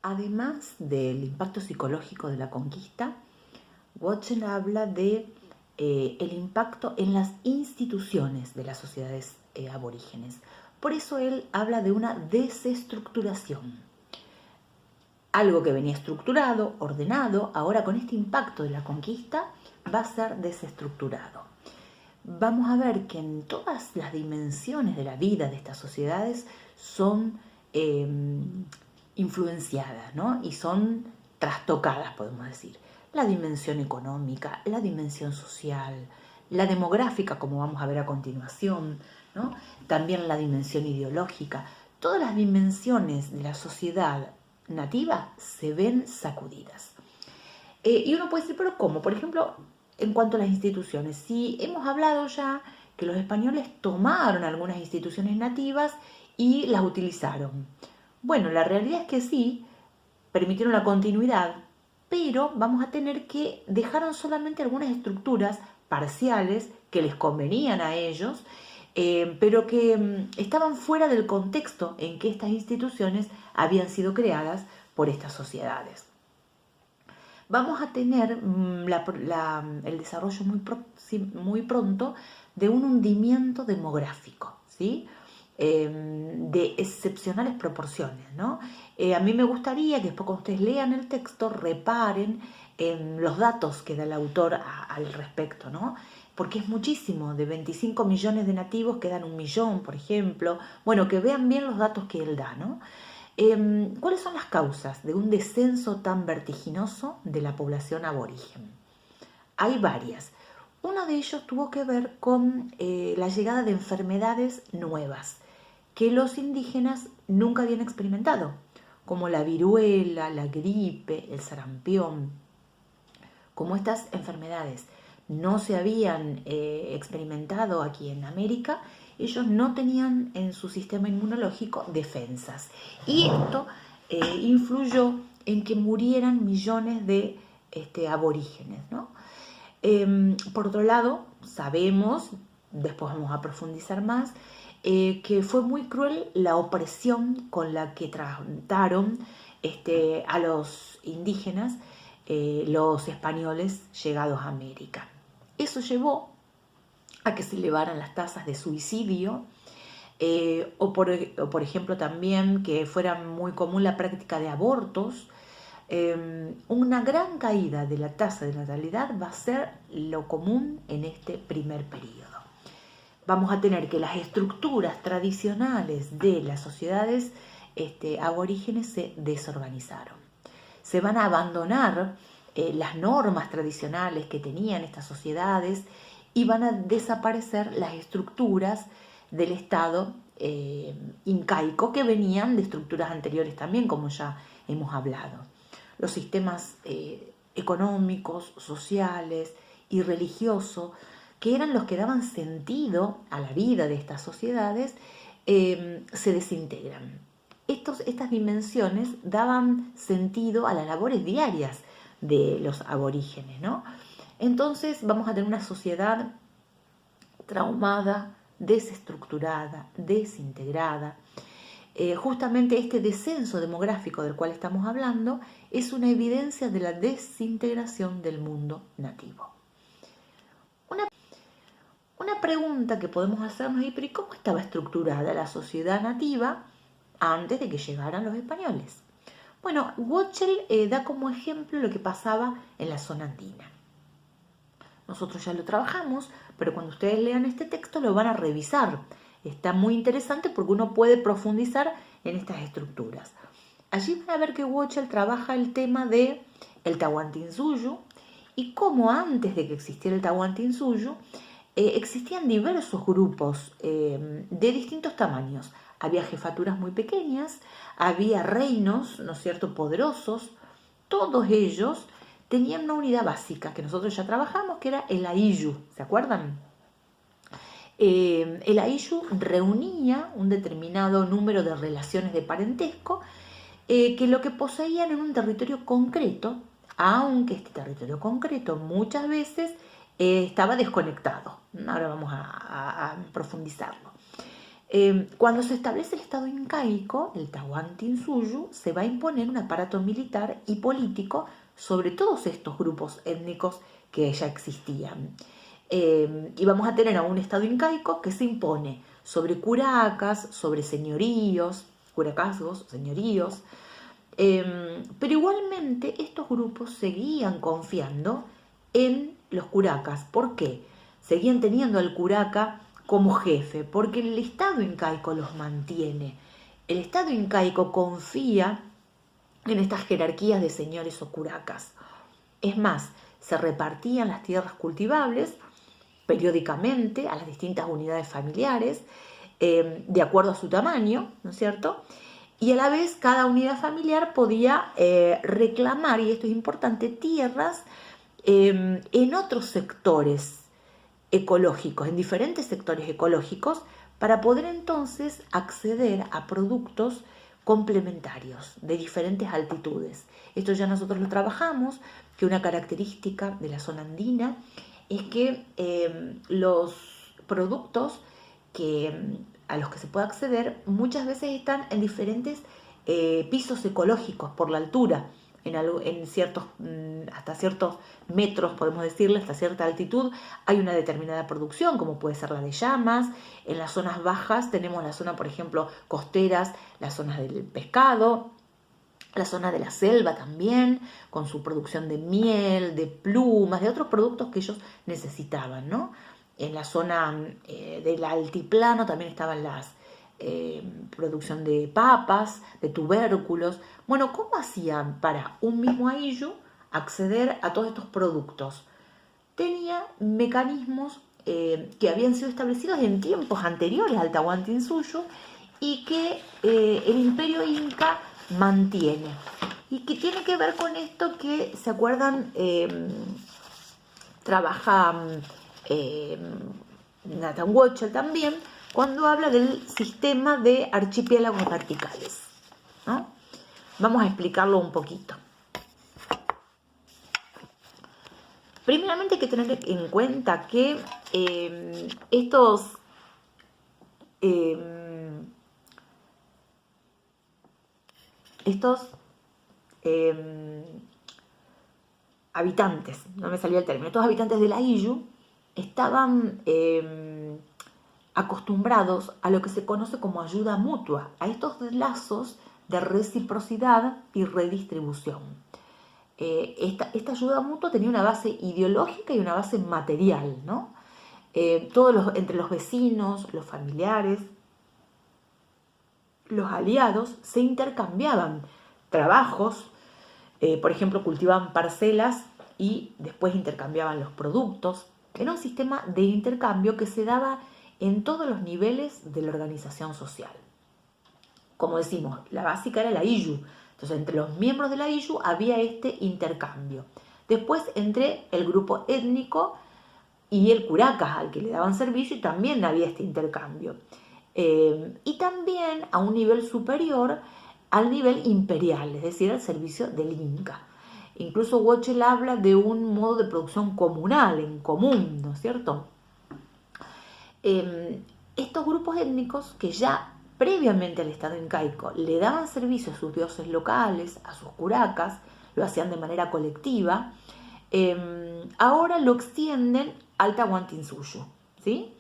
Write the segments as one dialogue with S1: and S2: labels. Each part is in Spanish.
S1: Además del impacto psicológico de la conquista, Watson habla de el impacto en las instituciones de las sociedades aborígenes. Por eso él habla de una desestructuración. Algo que venía estructurado, ordenado, ahora con este impacto de la conquista va a ser desestructurado. Vamos a ver que en todas las dimensiones de la vida de estas sociedades son influenciadas, ¿no? Y son trastocadas, podemos decir. La dimensión económica, la dimensión social, la demográfica, como vamos a ver a continuación, ¿no? También la dimensión ideológica. Todas las dimensiones de la sociedad nativa se ven sacudidas. Y uno puede decir, pero ¿cómo? Por ejemplo, en cuanto a las instituciones, si hemos hablado ya que los españoles tomaron algunas instituciones nativas y las utilizaron. Bueno, la realidad es que sí, permitieron la continuidad, pero vamos a tener que dejaron solamente algunas estructuras parciales que les convenían a ellos, pero que estaban fuera del contexto en que estas instituciones habían sido creadas por estas sociedades. Vamos a tener el desarrollo muy pronto de un hundimiento demográfico, ¿sí? De excepcionales proporciones, ¿no? A mí me gustaría que después cuando ustedes lean el texto reparen en los datos que da el autor al respecto, ¿no? Porque es muchísimo, de 25 millones de nativos quedan 1 millón, por ejemplo. Bueno, que vean bien los datos que él da, ¿no? ¿Cuáles son las causas de un descenso tan vertiginoso de la población aborigen? Hay varias. Uno de ellos tuvo que ver con la llegada de enfermedades nuevas que los indígenas nunca habían experimentado, como la viruela, la gripe, el sarampión. Como estas enfermedades no se habían experimentado aquí en América, ellos no tenían en su sistema inmunológico defensas. Y esto influyó en que murieran millones de aborígenes, ¿no? Por otro lado, sabemos, después vamos a profundizar más, que fue muy cruel la opresión con la que trataron a los indígenas los españoles llegados a América. Eso llevó a que se elevaran las tasas de suicidio o por ejemplo también que fuera muy común la práctica de abortos. Una gran caída de la tasa de natalidad va a ser lo común en este primer periodo. Vamos a tener que las estructuras tradicionales de las sociedades aborígenes se desorganizaron. Se van a abandonar las normas tradicionales que tenían estas sociedades y van a desaparecer las estructuras del Estado incaico que venían de estructuras anteriores también, como ya hemos hablado. Los sistemas económicos, sociales y religiosos, que eran los que daban sentido a la vida de estas sociedades, se desintegran. Estas dimensiones daban sentido a las labores diarias de los aborígenes, ¿no? Entonces vamos a tener una sociedad traumada, desestructurada, desintegrada. Justamente este descenso demográfico del cual estamos hablando es una evidencia de la desintegración del mundo nativo. Una pregunta que podemos hacernos es, ¿pero cómo estaba estructurada la sociedad nativa antes de que llegaran los españoles? Bueno, Watchell da como ejemplo lo que pasaba en la zona andina. Nosotros ya lo trabajamos, pero cuando ustedes lean este texto lo van a revisar. Está muy interesante porque uno puede profundizar en estas estructuras. Allí van a ver que Watchell trabaja el tema de el Tahuantinsuyo y cómo antes de que existiera el Tahuantinsuyo existían diversos grupos de distintos tamaños. Había jefaturas muy pequeñas, había reinos, ¿no es cierto?, poderosos. Todos ellos tenían una unidad básica que nosotros ya trabajamos, que era el Ayllu. ¿Se acuerdan? El Ayllu reunía un determinado número de relaciones de parentesco que lo que poseían en un territorio concreto, aunque este territorio concreto muchas veces estaba desconectado. Ahora vamos a profundizarlo. Cuando se establece el Estado incaico, el Tahuantinsuyo, se va a imponer un aparato militar y político sobre todos estos grupos étnicos que ya existían. Y vamos a tener a un Estado incaico que se impone sobre curacas, sobre señoríos, curacazgos, señoríos, pero igualmente estos grupos seguían confiando en los curacas. ¿Por qué? Seguían teniendo al curaca como jefe, porque el Estado incaico los mantiene. El Estado incaico confía en estas jerarquías de señores o curacas. Es más, se repartían las tierras cultivables periódicamente a las distintas unidades familiares, de acuerdo a su tamaño, ¿no es cierto? Y a la vez cada unidad familiar podía reclamar, y esto es importante, tierras en otros sectores ecológicos, en diferentes sectores ecológicos, para poder entonces acceder a productos complementarios de diferentes altitudes. Esto ya nosotros lo trabajamos, que una característica de la zona andina es que los productos a los que se puede acceder muchas veces están en diferentes pisos ecológicos por la altura, en ciertos, hasta ciertos metros, podemos decirle, hasta cierta altitud, hay una determinada producción, como puede ser la de llamas. En las zonas bajas tenemos la zona, por ejemplo, costeras, las zonas del pescado, la zona de la selva también, con su producción de miel, de plumas, de otros productos que ellos necesitaban, ¿no? En la zona del altiplano también estaban las producción de papas, de tubérculos. Bueno, ¿cómo hacían para un mismo ayllu acceder a todos estos productos? Tenía mecanismos que habían sido establecidos en tiempos anteriores al Tahuantinsuyo y que el imperio inca mantiene. Y que tiene que ver con esto que, ¿se acuerdan? Trabaja Nathan Watchell también, cuando habla del sistema de archipiélagos verticales, ¿no? Vamos a explicarlo un poquito. Primeramente hay que tener en cuenta que estos habitantes, no me salía el término, estos habitantes del ayllu estaban acostumbrados a lo que se conoce como ayuda mutua, a estos lazos de reciprocidad y redistribución. Esta ayuda mutua tenía una base ideológica y una base material, ¿no? Entre los vecinos, los familiares, los aliados se intercambiaban trabajos, por ejemplo, cultivaban parcelas y después intercambiaban los productos. Era un sistema de intercambio que se daba en todos los niveles de la organización social. Como decimos, la básica era la ayllu. Entonces, entre los miembros de la ayllu había este intercambio. Después, entre el grupo étnico y el curaca, al que le daban servicio, y también había este intercambio. Y también a un nivel superior, al nivel imperial, es decir, al servicio del Inca. Incluso Watchell habla de un modo de producción comunal, en común, ¿no es cierto? Estos grupos étnicos que ya previamente al Estado incaico le daban servicio a sus dioses locales, a sus curacas, lo hacían de manera colectiva, ahora lo extienden al Tahuantinsuyo, ¿sí?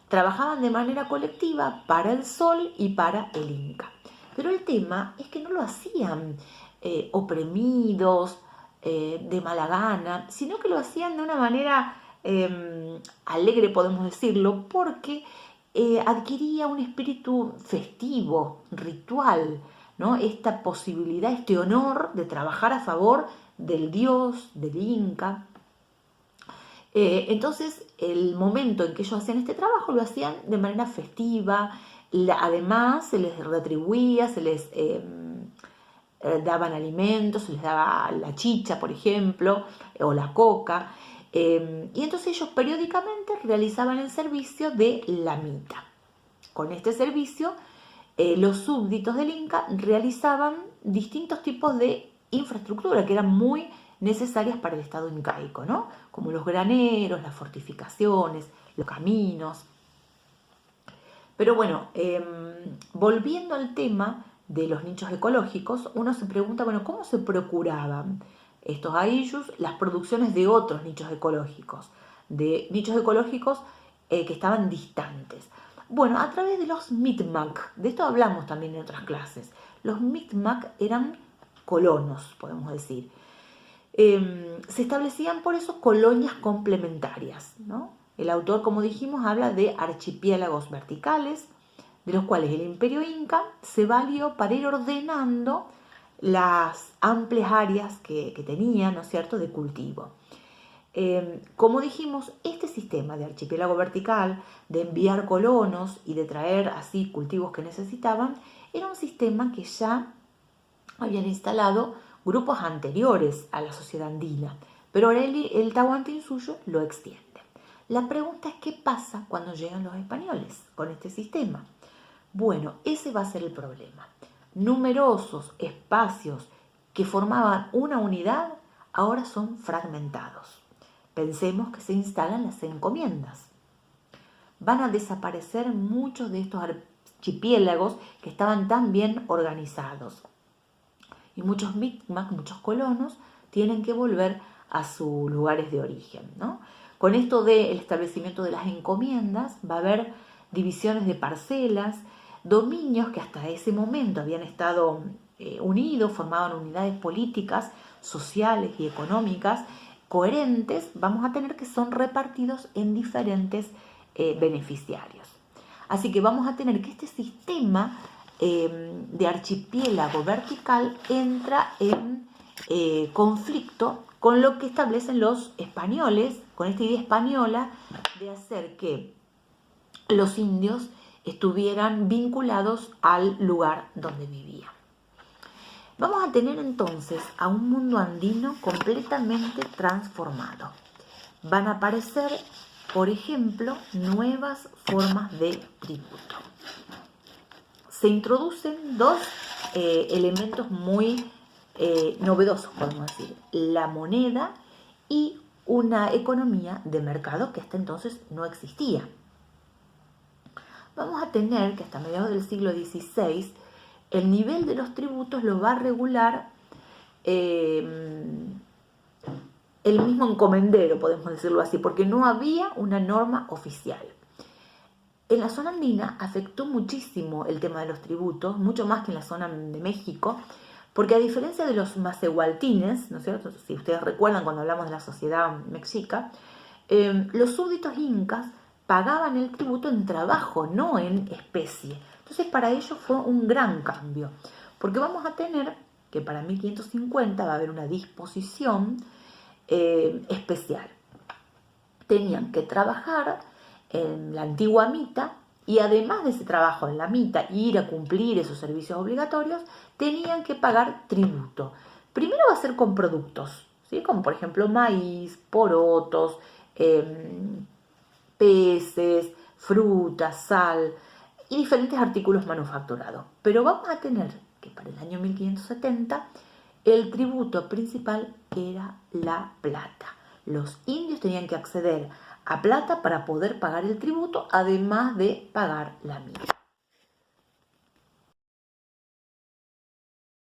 S1: Trabajaban de manera colectiva para el sol y para el Inca. Pero el tema es que no lo hacían oprimidos, de mala gana, sino que lo hacían de una manera alegre, podemos decirlo, porque adquiría un espíritu festivo, ritual, ¿no? Esta posibilidad, este honor de trabajar a favor del dios, del Inca. Entonces, el momento en que ellos hacían este trabajo lo hacían de manera festiva. Además, se les retribuía, se les daban alimentos, se les daba la chicha, por ejemplo, o la coca. Y entonces ellos periódicamente realizaban el servicio de la mita. Con este servicio, los súbditos del Inca realizaban distintos tipos de infraestructura que eran muy necesarias para el Estado incaico, ¿no? Como los graneros, las fortificaciones, los caminos. Pero bueno, volviendo al tema de los nichos ecológicos, uno se pregunta, bueno, ¿cómo se procuraban estos aylus las producciones de otros nichos ecológicos? De nichos ecológicos que estaban distantes. Bueno, a través de los Mi'kmaq, de esto hablamos también en otras clases. Los Mi'kmaq eran colonos, podemos decir. Se establecían por eso colonias complementarias, ¿no? El autor, como dijimos, habla de archipiélagos verticales, de los cuales el imperio inca se valió para ir ordenando las amplias áreas que tenía, ¿no es cierto?, de cultivo. Como dijimos, este sistema de archipiélago vertical, de enviar colonos y de traer así cultivos que necesitaban, era un sistema que ya habían instalado grupos anteriores a la sociedad andina, pero ahora el Tahuantinsuyo lo extiende. La pregunta es qué pasa cuando llegan los españoles con este sistema. Bueno, ese va a ser el problema. Numerosos espacios que formaban una unidad ahora son fragmentados. Pensemos que se instalan las encomiendas. Van a desaparecer muchos de estos archipiélagos que estaban tan bien organizados. Y muchos Mi'kmaq, muchos colonos, tienen que volver a sus lugares de origen, ¿no? Con esto del establecimiento de las encomiendas va a haber divisiones de parcelas, dominios que hasta ese momento habían estado unidos, formaban unidades políticas, sociales y económicas coherentes, vamos a tener que son repartidos en diferentes beneficiarios. Así que vamos a tener que este sistema de archipiélago vertical entra en conflicto con lo que establecen los españoles, con esta idea española de hacer que los indios estuvieran vinculados al lugar donde vivían. Vamos a tener entonces a un mundo andino completamente transformado. Van a aparecer, por ejemplo, nuevas formas de tributo. Se introducen dos elementos muy novedosos, podemos decir, la moneda y una economía de mercado que hasta entonces no existía. Vamos a tener que hasta mediados del siglo XVI el nivel de los tributos lo va a regular el mismo encomendero, podemos decirlo así, porque no había una norma oficial. En la zona andina afectó muchísimo el tema de los tributos, mucho más que en la zona de México, porque a diferencia de los macehualtines, ¿no es cierto? Si ustedes recuerdan cuando hablamos de la sociedad mexica, los súbditos incas pagaban el tributo en trabajo, no en especie. Entonces para ellos fue un gran cambio, porque vamos a tener que para 1550 va a haber una disposición especial. Tenían que trabajar en la antigua mita y además de ese trabajo en la mita, ir a cumplir esos servicios obligatorios, tenían que pagar tributo. Primero va a ser con productos, ¿sí? Como por ejemplo maíz, porotos, peces, frutas, sal y diferentes artículos manufacturados. Pero vamos a tener que para el año 1570 el tributo principal era la plata. Los indios tenían que acceder a plata para poder pagar el tributo, además de pagar la mita.